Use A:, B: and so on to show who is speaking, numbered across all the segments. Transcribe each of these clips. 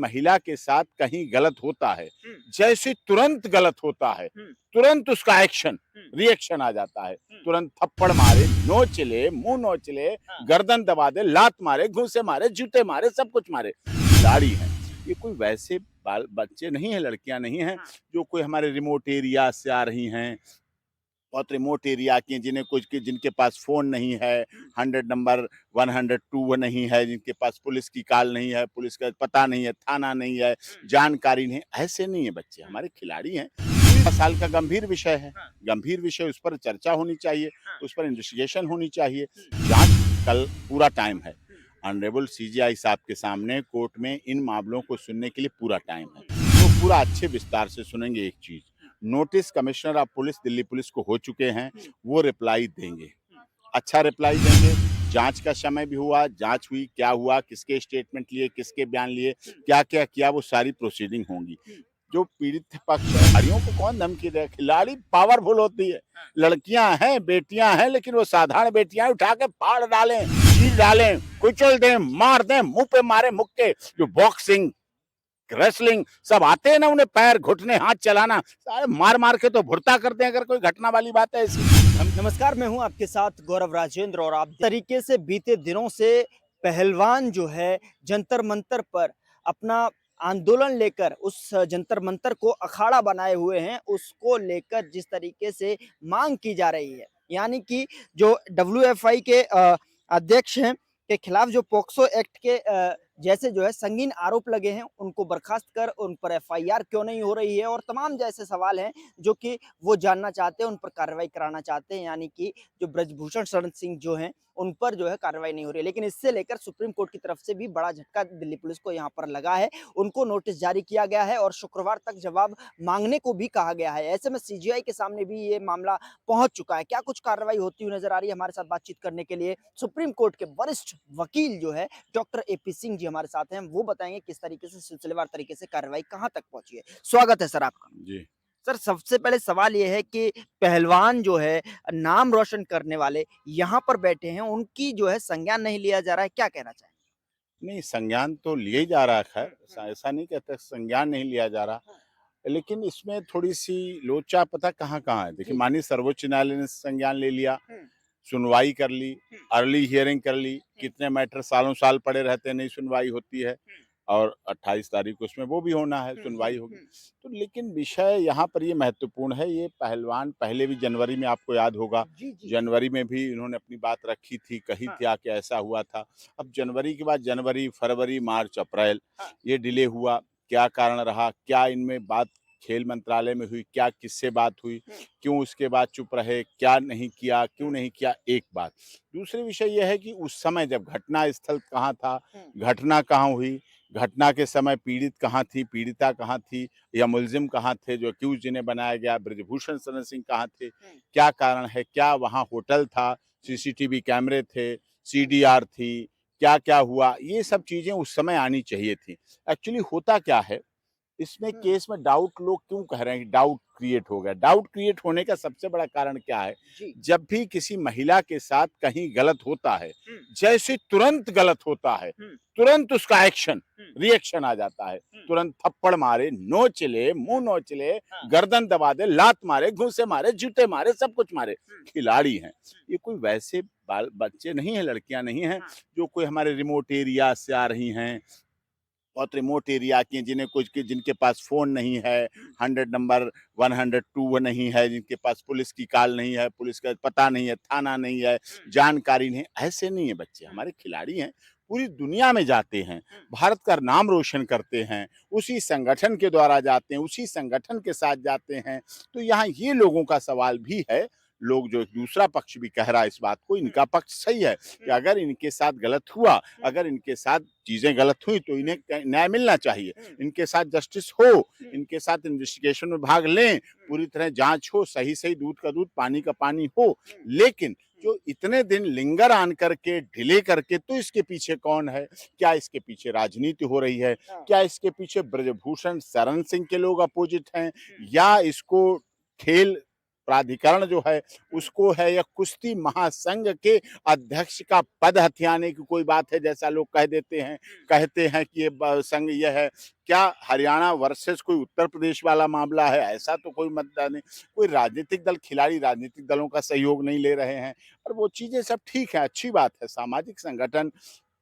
A: महिला के साथ कहीं गलत होता है, जैसे तुरंत गलत होता है,
B: हुँ,
A: तुरंत उसका एक्शन,
B: हुँ,
A: रिएक्शन आ जाता है।
B: हुँ।
A: तुरंत थप्पड़ मारे, नोच ले, मुँह नोच ले,
B: हाँ,
A: गर्दन दबा दे, लात मारे, घूंसे मारे, जूते मारे, सब कुछ मारे। खिलाड़ी हैं। ये कोई वैसे बाल बच्चे नहीं हैं, लड़कियाँ नहीं हैं,
B: हाँ।
A: जो कोई हमारे रिमोट एरिया से आ रही हैं। बहुत रिमोट एरिया की हैं, जिन्हें कुछ की जिनके पास फ़ोन नहीं है, 100 नंबर 102 वो नहीं है, जिनके पास पुलिस की कॉल नहीं है, पुलिस का पता नहीं है, थाना नहीं है,
B: हुँ,
A: जानकारी नहीं है, ऐसे नहीं है बच्चे,
B: हुँ,
A: हमारे खिलाड़ी हैं। 20 साल का गंभीर विषय है,
B: हाँ,
A: गंभीर विषय, उस पर चर्चा होनी चाहिए,
B: हाँ,
A: उस पर इन्वेस्टिगेशन होनी चाहिए।
B: हुँ,
A: जाँच कल पूरा टाइम है।
B: हुँ,
A: ऑनरेबल सीजेआई साहब के सामने कोर्ट में इन मामलों को सुनने के लिए पूरा टाइम है।
B: हुँ,
A: तो पूरा अच्छे विस्तार से सुनेंगे एक चीज़।
B: हुँ,
A: notice commissioner of police Delhi police को हो चुके हैं,
B: हुँ,
A: वो रिप्लाई देंगे,
B: हुँ,
A: अच्छा रिप्लाई देंगे। जांच का समय भी हुआ, जांच हुई, क्या हुआ, किसके स्टेटमेंट लिए, किसके बयान लिए,
B: हुँ,
A: क्या क्या किया, वो सारी प्रोसीडिंग होंगी।
B: हुँ,
A: जो पीड़ित पक्ष है, खिलाड़ियों को कौन धमकी दे, खिलाड़ी पावरफुल होती है,
B: हाँ,
A: लड़कियां हैं, बेटियां हैं, लेकिन वो साधारण बेटियां उठा के फाड़ डालें, चीर डालें, कुचल दें, मार दें, मुंह पे मारे मुक्के। जो बॉक्सिंग, रेसलिंग सब आते हैं ना, उन्हें पैर घुटने हाथ चलाना, सारे मार मार के तो भुरता करते हैं, अगर कोई घटना वाली बात है ऐसी।
B: नमस्कार, मैं हूँ आपके साथ गौरव राजेंद्र और आप तरीके से बीते दिनों से पहलवान जो है जंतर मंतर पर अपना आंदोलन लेकर उस जंतर मंतर को अखाड़ा बनाए हुए हैं, उसको लेकर जिस तरीके से मांग की जा रही है, यानी कि जो डब्ल्यूएफआई के अध्यक्ष हैं के खिलाफ जो पोक्सो एक्ट के जैसे जो है संगीन आरोप लगे हैं, उनको बर्खास्त कर उन पर एफआईआर क्यों नहीं हो रही है और तमाम जैसे सवाल हैं जो कि वो जानना चाहते हैं, उन पर कार्रवाई कराना चाहते हैं, यानी कि जो ब्रजभूषण शरण सिंह जो हैं, उन पर जो है कार्रवाई नहीं हो रही है। लेकिन इससे लेकर सुप्रीम कोर्ट की तरफ से भी बड़ा झटका दिल्ली पुलिस को यहाँ पर लगा है। उनको नोटिस जारी किया गया है और शुक्रवार तक जवाब माँगने को भी कहा गया है। ऐसे में सीजीआई के सामने भी ये मामला पहुँच चुका है। क्या कुछ कार्रवाई होती हुई नज़र आ रही है? हमारे साथ बातचीत करने के लिए सुप्रीम कोर्ट के वरिष्ठ वकील जो है डॉक्टर एपी सिंह जी हमारे साथ हैं। वो बताएँगे किस तरीके से सिलसिलेवार तरीके से कार्रवाई कहाँ तक पहुँची है। स्वागत है सर आपका।
A: जी।
B: सर सबसे पहले सवाल ये है कि पहलवान जो है नाम रोशन करने वाले यहाँ पर बैठे हैं, उनकी जो है संज्ञान नहीं लिया जा रहा है, क्या कहना चाहेंगे?
A: नहीं, संज्ञान तो लिया ही जा रहा है,
B: हुँ,
A: खैर
B: हुँ,
A: ऐसा नहीं कहते संज्ञान नहीं लिया जा रहा,
B: हुँ।
A: लेकिन इसमें थोड़ी सी लोचा पता कहाँ कहाँ है। देखिए,
B: जी।
A: माननीय सर्वोच्च न्यायालय ने संज्ञान ले लिया,
B: हुँ,
A: सुनवाई कर ली,
B: हुँ,
A: अर्ली हियरिंग कर ली,
B: हुँ,
A: कितने मैटर सालों साल पड़े रहते हैं, नहीं सुनवाई होती है,
B: हुँ,
A: और 28 तारीख को उसमें वो भी होना है,
B: हुँ, हुँ,
A: सुनवाई होगी।
B: हुँ।
A: तो लेकिन विषय यहाँ पर ये महत्वपूर्ण है, ये पहलवान पहले भी जनवरी में आपको याद होगा,
B: जी, जी।
A: जनवरी में भी इन्होंने अपनी बात रखी थी, कही
B: हाँ,
A: थी आके ऐसा हुआ था। अब जनवरी के बाद जनवरी, फरवरी, मार्च, अप्रैल
B: हाँ।
A: ये डिले हुआ, क्या कारण रहा? क्या इनमें बात खेल मंत्रालय में हुई? क्या किससे बात हुई?
B: हुँ,
A: क्यों उसके बाद चुप रहे? क्या नहीं किया? क्यों
B: हुँ,
A: नहीं किया? एक बात। दूसरी विषय ये है कि उस समय जब घटना स्थल कहाँ था,
B: हुँ,
A: घटना कहाँ हुई, घटना के समय पीड़ित कहाँ थी, पीड़िता कहाँ थी, या मुलजिम कहाँ थे, जो अक्यूज़ जिन्हें बनाया गया, ब्रजभूषण शरण सिंह कहाँ थे?
B: हुँ,
A: क्या कारण है? क्या वहाँ होटल था,
B: हुँ,
A: सीसीटीवी कैमरे थे,
B: हुँ,
A: सीडीआर थी, क्या-क्या हुआ? ये
B: हुँ,
A: सब चीज़ें उस समय आनी चाहिए थी। एक्चुअली होता क्या है, इसमें
B: हुँ।
A: केस में डाउट लोग क्यों कह रहे हैं कि डाउट क्रिएट हो गया? डाउट क्रिएट होने का सबसे बड़ा कारण क्या है?
B: जी।
A: जब भी किसी महिला के साथ कहीं गलत होता है,
B: हुँ,
A: जैसे तुरंत गलत होता है,
B: हुँ,
A: तुरंत उसका एक्शन,
B: हुँ,
A: रिएक्शन आ जाता है।
B: हुँ,
A: तुरंत थप्पड़ मारे, नोच ले, मुँह
B: हुँ,
A: नोच ले,
B: हाँ,
A: गर्दन दबा दे, लात मारे, घूंसे मारे, जूते मारे, सब कुछ मारे।
B: हुँ,
A: खिलाड़ी हैं।
B: हुँ,
A: ये कोई वैसे बाल बच्चे नहीं हैं, लड़कियाँ नहीं हैं,
B: हाँ,
A: जो कोई हमारे रिमोट एरिया से आ रही हैं, बहुत रिमोट एरिया की हैं, जिन्हें कुछ की जिनके पास फ़ोन नहीं है,
B: हुँ,
A: 100 नंबर 102 वो नहीं है, जिनके पास पुलिस की कॉल नहीं है, पुलिस का पता नहीं है, थाना नहीं है,
B: हुँ,
A: जानकारी नहीं है, ऐसे नहीं है बच्चे,
B: हुँ,
A: हमारे खिलाड़ी हैं, पूरी दुनिया में जाते हैं,
B: हुँ,
A: भारत का नाम रोशन करते हैं, उसी संगठन के द्वारा जाते हैं, उसी संगठन के साथ जाते हैं। तो यहाँ ये लोगों का सवाल भी है, लोग जो एक दूसरा पक्ष भी कह रहा है इस बात को,
B: हुँ,
A: इनका पक्ष सही है कि
B: हुँ,
A: अगर इनके साथ गलत हुआ,
B: हुँ,
A: अगर इनके साथ चीज़ें गलत हुई तो
B: हुँ,
A: इन्हें न्याय मिलना चाहिए।
B: हुँ,
A: इनके साथ जस्टिस हो,
B: हुँ,
A: इनके साथ इन्वेस्टिगेशन में भाग लें,
B: हुँ,
A: पूरी तरह जाँच हो, सही-सही दूध का दूध, पानी का पानी हो।
B: हुँ,
A: लेकिन
B: हुँ,
A: जो इतने दिन लिंगर आन करके, डिले करके, तो इसके पीछे कौन है? क्या इसके पीछे राजनीति हो रही है?
B: हाँ,
A: क्या इसके पीछे ब्रजभूषण शरण सिंह के लोग अपोजिट हैं?
B: हुँ,
A: या इसको खेल प्राधिकरण जो है उसको है, या कुश्ती महासंघ के अध्यक्ष का पद हथियाने की कोई बात है जैसा लोग कह देते हैं, कहते हैं कि ये संघ ये है। क्या हरियाणा वर्सेस कोई उत्तर प्रदेश वाला मामला है? ऐसा तो कोई मुद्दा नहीं। कोई राजनीतिक दल, खिलाड़ी राजनीतिक दलों का सहयोग नहीं ले रहे हैं, और वो चीजें सब ठीक है, अच्छी बात है। सामाजिक संगठन,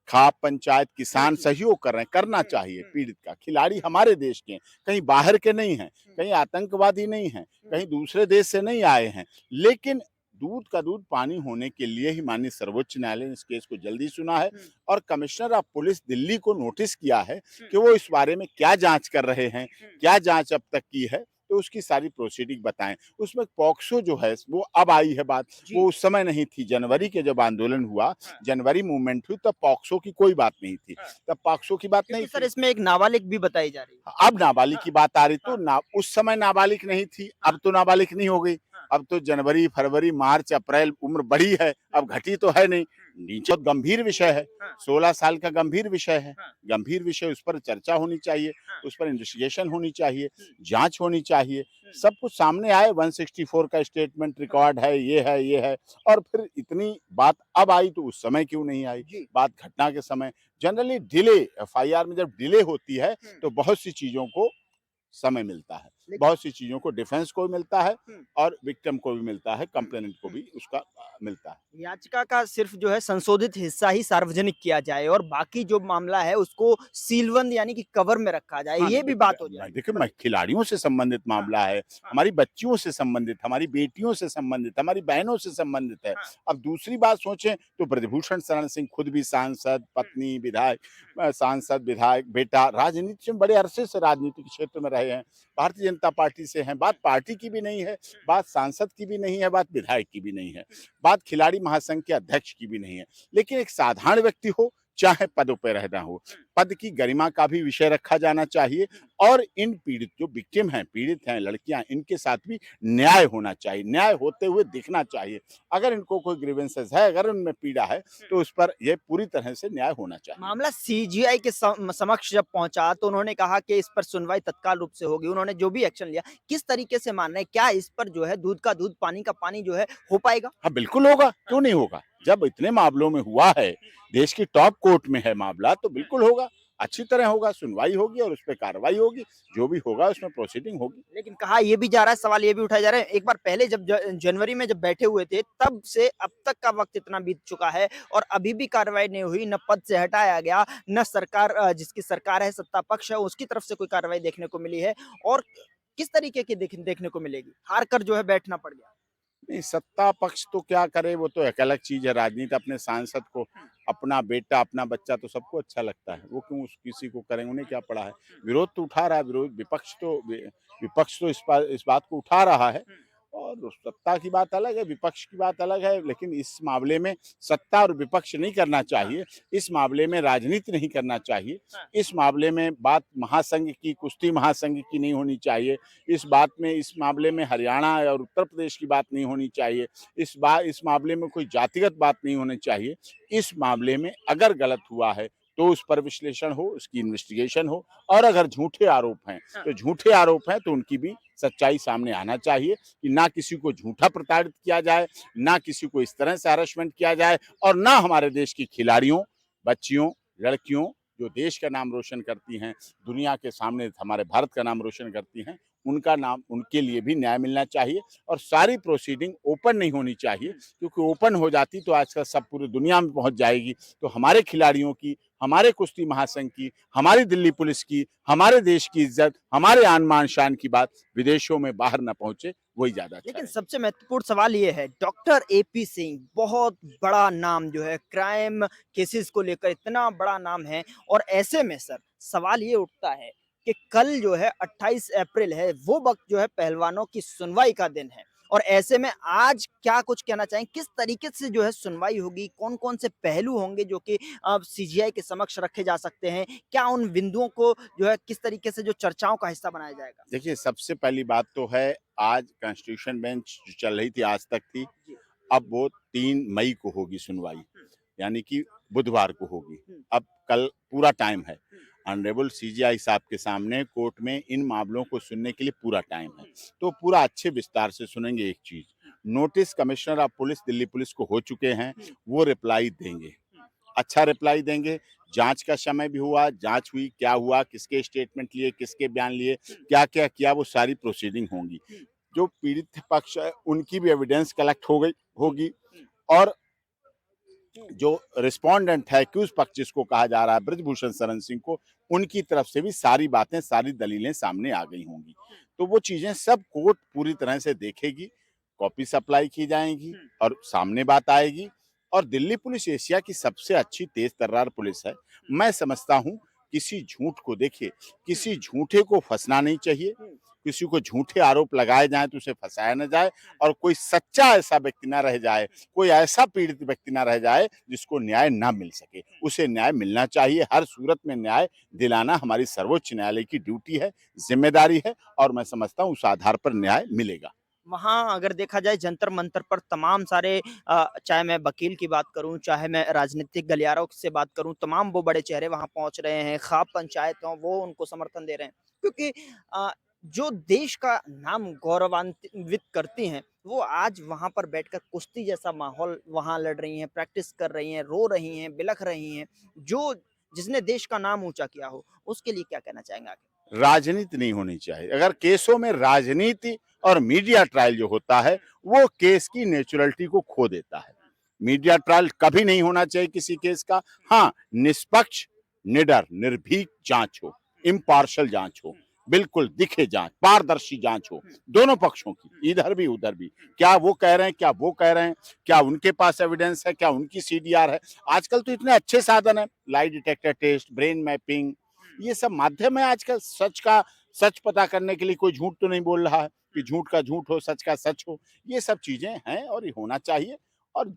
A: खाप पंचायत, किसान सहयोग कर रहे हैं, करना चाहिए पीड़ित का। खिलाड़ी हमारे देश के हैं, कहीं बाहर के नहीं हैं, कहीं आतंकवादी नहीं हैं, कहीं दूसरे देश से नहीं आए हैं। लेकिन दूध का दूध पानी होने के लिए ही माननीय सर्वोच्च न्यायालय ने इस केस को जल्दी सुना है, और कमिश्नर ऑफ पुलिस दिल्ली को नोटिस किया है कि वो इस बारे में क्या जांच कर रहे हैं, क्या जांच अब तक की है, तो उसकी सारी प्रोसीडिंग बताएं। उसमें पॉक्सो जो है वो अब आई है बात, वो उस समय नहीं थी। जनवरी के जब आंदोलन हुआ, जनवरी मूवमेंट हुई, तब पॉक्सो की कोई बात नहीं थी, तब पॉक्सो की बात नहीं
B: सर
A: थी।
B: इसमें एक नाबालिग भी बताई जा रही है।
A: अब नाबालिग की बात आ रही, तो उस समय नाबालिग नहीं थी, अब तो नाबालिग नहीं हो गई। अब तो जनवरी, फरवरी, मार्च, अप्रैल, उम्र बढ़ी है, अब घटी तो है नहीं। नीचे तो गंभीर विषय है, 16 साल का गंभीर विषय है, गंभीर विषय, उस पर चर्चा होनी चाहिए, उस पर इन्वेस्टिगेशन होनी चाहिए, जांच होनी चाहिए, सब कुछ सामने आए। 164 का स्टेटमेंट रिकॉर्ड है, ये है, और फिर इतनी बात अब आई तो उस समय क्यों नहीं आई? बात घटना के समय जनरली डिले, एफआईआर में जब डिले होती है तो बहुत सी चीजों को समय मिलता है, बहुत सी चीजों को डिफेंस को भी मिलता है, और विक्टिम को भी मिलता है, कंप्लेनेंट को भी उसका मिलता है।
B: याचिका का सिर्फ जो है संशोधित हिस्सा ही सार्वजनिक किया जाए और बाकी जो मामला है उसको सीलबंद यानी कि कवर में रखा जाए, ये भी बात हो जाए।
A: देखिए, खिलाड़ियों से संबंधित मामला है, हमारी बच्चियों से संबंधित, हमारी बेटियों से संबंधित, हमारी बहनों से संबंधित है। अब दूसरी बात सोचें तो ब्रजभूषण शरण सिंह खुद भी सांसद, पत्नी विधायक, सांसद, विधायक, बेटा, राजनीति में बड़े अरसे से राजनीतिक क्षेत्र में रहे हैं, भारतीय जनता पार्टी से हैं। बात पार्टी की भी नहीं है, बात सांसद की भी नहीं है, बात विधायक की भी नहीं है, बात खिलाड़ी महासंघ के अध्यक्ष की भी नहीं है। लेकिन एक साधारण व्यक्ति हो, चाहे पदों पर रहना हो, पद की गरिमा का भी विषय रखा जाना चाहिए, और इन पीड़ित जो विक्टिम हैं, पीड़ित हैं लड़कियां, इनके साथ भी न्याय होना चाहिए, न्याय होते हुए दिखना चाहिए। अगर इनको कोई ग्रीवेंसेस है, अगर उनमें पीड़ा है, तो उस पर यह पूरी तरह से न्याय होना चाहिए।
B: मामला सीजीआई के समक्ष जब पहुंचा तो उन्होंने कहा कि इस पर सुनवाई तत्काल रूप से होगी। उन्होंने जो भी एक्शन लिया, किस तरीके से मान रहे हैं, क्या इस पर जो है दूध का दूध पानी का पानी जो है हो पाएगा?
A: हाँ, बिल्कुल होगा, क्यों नहीं होगा? जब इतने मामलों में हुआ है, देश की टॉप कोर्ट में है मामला, तो बिल्कुल होगा, अच्छी तरह होगा, सुनवाई होगी और उस पर कार्रवाई होगी, जो भी होगा उसमें प्रोसीडिंग होगी।
B: लेकिन कहा ये भी जा रहा है, सवाल ये भी उठाया जा रहा है, एक बार पहले जब जनवरी में जब बैठे हुए थे तब से अब तक का वक्त इतना बीत चुका है और अभी भी कार्रवाई नहीं हुई, न पद से हटाया गया, न सरकार जिसकी सरकार है, सत्ता पक्ष है, उसकी तरफ से कोई कार्रवाई देखने को मिली है, और किस तरीके की देखने को मिलेगी? हार कर जो है बैठना पड़ गया।
A: नहीं, सत्ता पक्ष तो क्या करे, वो तो एक अलग चीज है। राजनीति अपने सांसद को, अपना बेटा, अपना बच्चा तो सबको अच्छा लगता है, वो क्यों किसी को करें, उन्हें क्या पड़ा है? विरोध तो उठा रहा है, विपक्ष तो इस बात को उठा रहा है, और सत्ता की बात अलग है, विपक्ष की बात अलग है। लेकिन इस मामले में सत्ता और विपक्ष नहीं करना चाहिए, इस मामले में राजनीति नहीं करना चाहिए, इस मामले में बात महासंघ की, कुश्ती महासंघ की नहीं होनी चाहिए, इस मामले में हरियाणा और उत्तर प्रदेश की बात नहीं होनी चाहिए, इस मामले में कोई जातिगत बात नहीं होनी चाहिए। इस मामले में अगर गलत हुआ है तो उस पर विश्लेषण हो, उसकी इन्वेस्टिगेशन हो, और अगर झूठे आरोप हैं तो झूठे आरोप हैं तो उनकी भी सच्चाई सामने आना चाहिए, कि ना किसी को झूठा प्रताड़ित किया जाए, ना किसी को इस तरह से हैरेसमेंट किया जाए, और ना हमारे देश की खिलाड़ियों, बच्चियों, लड़कियों जो देश का नाम रोशन करती हैं, दुनिया के सामने हमारे भारत का नाम रोशन करती हैं, उनका नाम, उनके लिए भी न्याय मिलना चाहिए। और सारी प्रोसीडिंग ओपन नहीं होनी चाहिए, क्योंकि ओपन हो जाती तो आजकल सब पूरी दुनिया में पहुंच जाएगी, तो हमारे खिलाड़ियों की, हमारे कुश्ती महासंघ की, हमारी दिल्ली पुलिस की, हमारे देश की इज्जत, हमारे आन मान शान की बात विदेशों में बाहर न पहुंचे, वही ज्यादा अच्छा
B: लेकिन
A: है।
B: सबसे महत्वपूर्ण सवाल ये है, डॉक्टर एपी सिंह बहुत बड़ा नाम जो है, क्राइम केसेस को लेकर इतना बड़ा नाम है, और ऐसे में सर सवाल ये उठता है कि कल जो है 28 अप्रैल है, वो वक्त जो है पहलवानों की सुनवाई का दिन है, और ऐसे में आज क्या कुछ कहना चाहें, किस तरीके से जो है सुनवाई होगी, कौन कौन से पहलू होंगे जो कि सीजीआई के समक्ष रखे जा सकते हैं, क्या उन बिंदुओं को जो है किस तरीके से जो चर्चाओं का हिस्सा बनाया जाएगा?
A: देखिए, सबसे पहली बात तो है, आज कॉन्स्टिट्यूशन बेंच जो चल रही थी, आज तक थी, अब वो 3 मई को होगी सुनवाई, यानी कि बुधवार को होगी। अब कल पूरा टाइम है, ऑनरेबल सीजेआई साहब के सामने कोर्ट में इन मामलों को सुनने के लिए पूरा टाइम है, तो पूरा अच्छे विस्तार से सुनेंगे। एक चीज, notice commissioner of police Delhi police को हो चुके हैं, वो रिप्लाई देंगे, अच्छा रिप्लाई देंगे। जांच का समय भी हुआ, जांच हुई, क्या हुआ, किसके स्टेटमेंट लिए, किसके बयान लिए, क्या क्या किया, वो सारी प्रोसीडिंग होंगी। जो पीड़ित पक्ष है उनकी भी एविडेंस कलेक्ट हो गई होगी, और जो रिस्पोंडेंट है, एक्यूज पक्ष जिसको कहा जा रहा है ब्रजभूषण शरण सिंह को, उनकी तरफ से भी सारी बातें, सारी दलीलें सामने आ गई होंगी। तो वो चीजें सब कोर्ट पूरी तरह से देखेगी, कॉपी सप्लाई की जाएगी और सामने बात आएगी। और दिल्ली पुलिस एशिया की सबसे अच्छी तेज तर्रार पुलिस है। मैं समझता हूँ किसी झूठ को, देखिए, किसी झूठे को फंसना नहीं चाहिए, किसी को झूठे आरोप लगाए जाए तो उसे फंसाया न जाए, और कोई सच्चा ऐसा व्यक्ति ना रह जाए, कोई ऐसा पीड़ित व्यक्ति ना रह जाए जिसको न्याय ना मिल सके। उसे न्याय मिलना चाहिए, हर सूरत में न्याय दिलाना हमारी सर्वोच्च न्यायालय की ड्यूटी है, जिम्मेदारी है, और मैं समझता हूँ उस आधार पर न्याय मिलेगा।
B: वहाँ अगर देखा जाए जंतर मंतर पर तमाम सारे चाहे मैं वकील की बात करूं, चाहे मैं राजनीतिक गलियारों से बात करूं, तमाम वो बड़े चेहरे वहां पहुंच रहे हैं। खाप पंचायत हो वो उनको समर्थन दे रहे हैं, क्योंकि जो देश का नाम गौरवान्वित करती हैं वो आज वहां पर बैठकर कुश्ती जैसा माहौल वहां लड़ रही हैं, प्रैक्टिस कर रही हैं, रो रही हैं, बिलख रही हैं। जो जिसने देश का नाम ऊंचा किया हो उसके लिए क्या कहना चाहेंगे आगे?
A: राजनीति नहीं होनी चाहिए। अगर केसों में राजनीति और मीडिया ट्रायल जो होता है, वो केस की नेचुरलिटी को खो देता है। मीडिया ट्रायल कभी नहीं होना चाहिए किसी केस का। हाँ, निष्पक्ष, निडर, निर्भीक जांच हो, इम्पार्शियल जांच हो, बिल्कुल दिखे जांच, पारदर्शी जांच हो, दोनों पक्षों की, इधर भी उधर भी। क्या वो कह रहे हैं, क्या वो कह रहे हैं, क्या उनके पास एविडेंस है, क्या उनकी सीडीआर है। आजकल तो इतने अच्छे साधन है, lie detector test, brain mapping, ये सब माध्यम है आजकल सच पता करने के लिए। कोई झूठ तो नहीं बोल रहा है कि झूठ का झूठ हो, सच का सच हो। ये सब चीजें हैं और ये होना चाहिए, और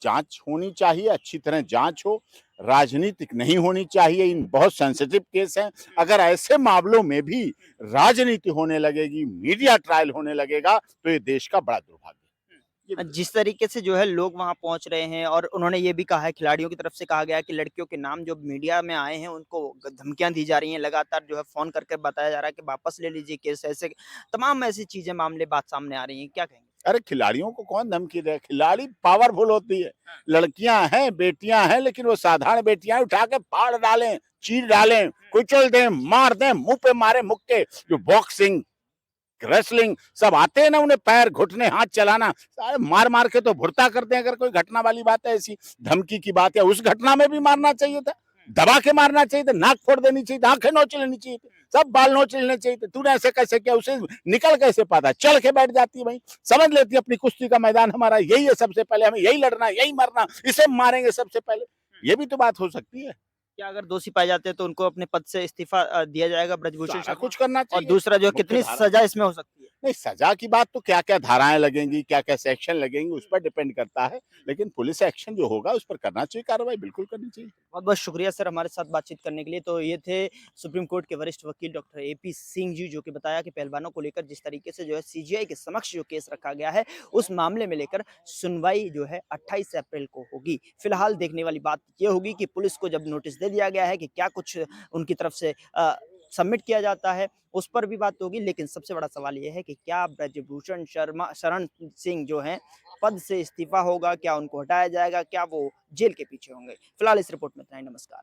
A: जांच होनी चाहिए, अच्छी तरह जांच हो, राजनीतिक नहीं होनी चाहिए। इन बहुत सेंसिटिव केस हैं, अगर ऐसे मामलों में भी राजनीति होने लगेगी, मीडिया ट्रायल होने लगेगा, तो ये देश का बड़ा दुर्भाग्य है।
B: जिस तरीके से जो है लोग वहाँ पहुँच रहे हैं और उन्होंने ये भी कहा है, खिलाड़ियों की तरफ से कहा गया है कि लड़कियों के नाम जो मीडिया में आए हैं उनको धमकियां दी जा रही हैं, लगातार जो है फोन करके बताया जा रहा है कि वापस ले लीजिए केस, ऐसे तमाम ऐसी चीजें मामले बात सामने आ रही हैं, क्या कहेंगे?
A: अरे खिलाड़ियों को कौन धमकी दे, खिलाड़ी पावरफुल होती है, लड़कियां हैं, बेटियां हैं, लेकिन वो साधारण बेटियां उठा के फाड़ डालें, चीर डालें, कुचल दें, मार दें, मुंह पे मारे मुक्के। जो बॉक्सिंग, रेसलिंग सब आते हैं ना उन्हें, पैर घुटने, हाथ चलाना, सारे मार मार के तो भुरता करते हैं। अगर कोई घटना वाली बात है, ऐसी धमकी की बात है, उस घटना में भी मारना चाहिए था, दबा के मारना चाहिए था, नाक फोड़ देनी चाहिए थी, आंखें नोच लेनी चाहिए थी, सब बाल नोच लेने चाहिए थे। तूने ऐसे कैसे किया, उसे निकल कैसे पाता, चढ़ के बैठ जाती है भाई, समझ लेती है अपनी कुश्ती का मैदान हमारा यही है, सबसे पहले हमें यही लड़ना, यही मरना, इसे मारेंगे सबसे पहले। ये भी तो बात हो सकती है।
B: क्या अगर दोषी पाए जाते हैं तो उनको अपने पद से इस्तीफा दिया जाएगा ब्रजभूषण
A: सारा
B: शर्मा?
A: कुछ करना
B: और
A: चाहिए।
B: दूसरा जो है
A: मुख्य
B: कितनी
A: धारा,
B: सजा इसमें हो सकती है?
A: नहीं सजा की बात तो क्या क्या धाराएं लगेंगी, क्या क्या सेक्शन लगेंगे, उस पर डिपेंड करता है, लेकिन पुलिस एक्शन जो होगा उस पर करना चाहिए, कार्रवाई बिल्कुल करनी चाहिए।
B: बहुत बहुत शुक्रिया सर हमारे साथ बातचीत करने के लिए। तो ये थे सुप्रीम कोर्ट के वरिष्ठ वकील डॉक्टर एपी सिंह जी, जो कि बताया कि पहलवानों को लेकर जिस तरीके से जो है सीजीआई के समक्ष जो केस रखा गया है उस मामले में लेकर सुनवाई जो है 28 अप्रैल को होगी। फिलहाल देखने वाली बात ये होगी कि पुलिस को जब नोटिस दे दिया गया है कि क्या कुछ उनकी तरफ से सबमिट किया जाता है, उस पर भी बात होगी। लेकिन सबसे बड़ा सवाल ये है कि क्या ब्रजभूषण शरण सिंह जो हैं पद से इस्तीफा होगा, क्या उनको हटाया जाएगा, क्या वो जेल के पीछे होंगे? फिलहाल इस रिपोर्ट में इतना ही। नमस्कार।